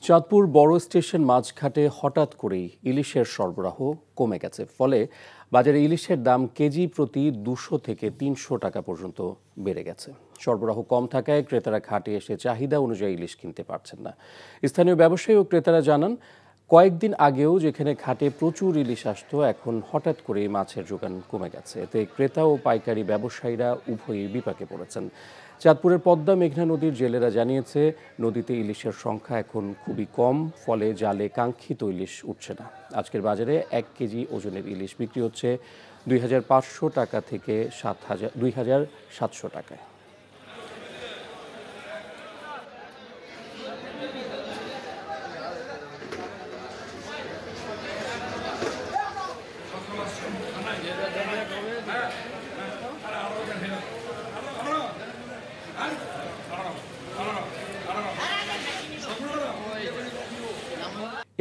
চাঁদপুর বড় স্টেশন মাঝঘাটে হঠাৎ করেই ইলিশের সরবরাহ কমে গেছে, ফলে বাজারে ইলিশের দাম কেজি প্রতি 200 থেকে 300 টাকা পর্যন্ত বেড়ে গেছে। সরবরাহ কম থাকায় ক্রেতারা ঘাটে এসে চাহিদা অনুযায়ী ইলিশ কিনতে পারছেন না। স্থানীয় ব্যবসায়ী ও ক্রেতারা জানান, কয়েকদিন আগেও যেখানে ঘাটে প্রচুর ইলিশ আসতো, এখন হঠাৎ করে মাছের যোগান কমে গেছে। এতে ক্রেতা ও পাইকারি ব্যবসায়ীরা উভয়ই বিপাকে পড়েছেন। চাঁদপুরের পদ্মা মেঘনা নদীর জেলেরা জানিয়েছে, নদীতে ইলিশের সংখ্যা এখন খুবই কম, ফলে জালে কাঙ্ক্ষিত ইলিশ উঠছে না। আজকের বাজারে 1 কেজি ওজনের ইলিশ বিক্রি হচ্ছে 2500 টাকা থেকে 2700 টাকায়।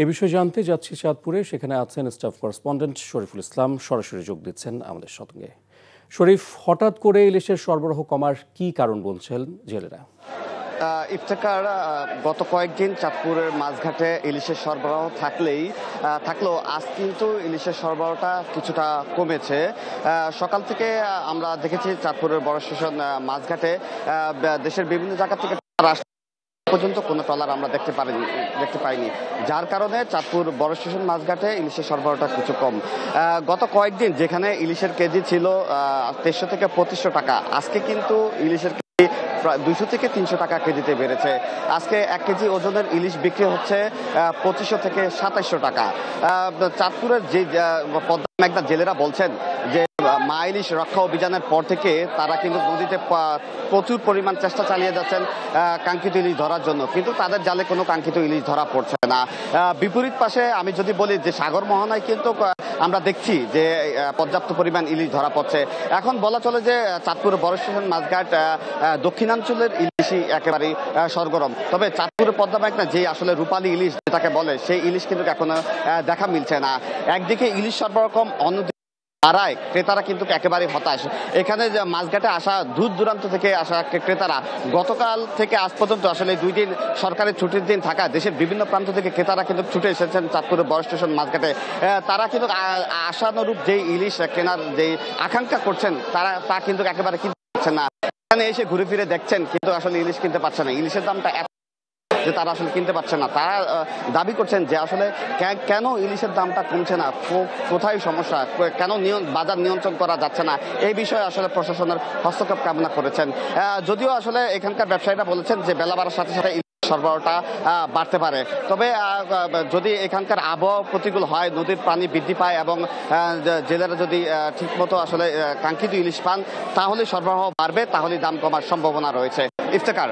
এ বিষয়ে জানতে যাচ্ছি চাঁদপুরে, সেখানে আছেন স্টাফ করেসপন্ডেন্ট শরীফুল ইসলাম, সরাসরি যোগ দিচ্ছেন আমাদের সঙ্গে। শরীফ, হঠাৎ করে ইলিশের সরবরাহ কমার কি কারণ বলছেন জেলেরা? ইফতেখার, গত কয়েকদিন চাঁদপুরের মাঝঘাটে ইলিশের সরবরাহ থাকলেও আজ কিন্তু ইলিশের সরবরাহটা কিছুটা কমেছে। সকাল থেকে আমরা দেখেছি চাঁদপুরের বড় স্টেশন মাঝঘাটে দেশের বিভিন্ন জায়গা থেকে পর্যন্ত কোনো ট্রলার আমরা দেখতে পাইনি, যার কারণে চাঁদপুর বড় স্টেশন মাঝঘাটে ইলিশের সরবরাহটা কিছু কম। গত কয়েকদিন যেখানে ইলিশের কেজি ছিল 2300 থেকে 2500 টাকা, আজকে কিন্তু ইলিশের কেজি প্রায় 200 থেকে 300 টাকা কেজিতে বেড়েছে। আজকে 1 কেজি ওজনের ইলিশ বিক্রি হচ্ছে 2500 থেকে 2700 টাকা। চাঁদপুরের যে পদ্মা মেঘনা জেলেরা বলছেন যে মা ইলিশ রক্ষা অভিযানের পর থেকে তারা কিন্তু নদীতে প্রচুর পরিমাণ চেষ্টা চালিয়ে যাচ্ছেন কাঙ্ক্ষিত ইলিশ ধরার জন্য, কিন্তু তাদের জালে কোনো কাঙ্ক্ষিত ইলিশ ধরা পড়ছে না। বিপরীত পাশে আমি যদি বলি যে সাগর মোহনায় কিন্তু আমরা দেখছি যে পর্যাপ্ত পরিমাণ ইলিশ ধরা পড়ছে। এখন বলা চলে যে চাঁদপুর বড় স্টেশন মাঝঘাট দক্ষিণাঞ্চলের ইলিশই একেবারেই সরগরম। তবে চাঁদপুরের পদ্মা মেঘনা যে আসলে রূপালী ইলিশ যেটাকে বলে, সেই ইলিশ কিন্তু এখনো দেখা মিলছে না। একদিকে ইলিশ সরবরাহ কম, অন্যদিকে পাড়ায় ক্রেতারা কিন্তু একেবারে হতাশ। এখানে যে মাঝঘাটে আসা দূর দূরান্ত থেকে আসা ক্রেতারা গতকাল থেকে আজ পর্যন্ত আসলে 2 দিন সরকারি ছুটির দিন থাকা দেশের বিভিন্ন প্রান্ত থেকে ক্রেতারা কিন্তু ছুটে এসেছেন চাঁদপুরের বড় স্টেশন মাঝঘাটে। তারা কিন্তু আশানুরূপ যে ইলিশ কেনার যে আকাঙ্ক্ষা করছেন তা কিন্তু একেবারে কিনতে পারছেন না। এখানে এসে ঘুরে ফিরে দেখছেন কিন্তু আসলে ইলিশ কিনতে পারছে না। ইলিশের দামটা যে তারা আসলে কিনতে পারছে না। তারা দাবি করছেন যে আসলে কেন ইলিশের দামটা কমছে না, কোথায় সমস্যা, কেন বাজার নিয়ন্ত্রণ করা যাচ্ছে না, এই বিষয়ে আসলে প্রশাসনের হস্তক্ষেপ কামনা করেছেন। যদিও আসলে এখানকার ব্যবসায়ীরা বলেছেন যে বেলা বাড়ার সাথে সাথে সরবরাহটা বাড়তে পারে। তবে যদি এখানকার আবহাওয়া প্রতিকূল হয়, নদীর পানি বৃদ্ধি পায় এবং জেলেরা যদি ঠিকমতো আসলে কাঙ্ক্ষিত ইলিশ পান, তাহলে সরবরাহ বাড়বে, তাহলে দাম কমার সম্ভাবনা রয়েছে। ইফতেখার,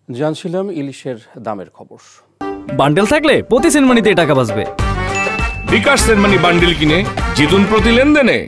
জানছিলাম ইলিশের দামের খবর। বান্ডেল থাকলে প্রতি সেনমানিতে টাকা বাঁচবে। বিকাশ সেনমানি বান্ডেল কিনে জিতুন প্রতি লেনদেনে।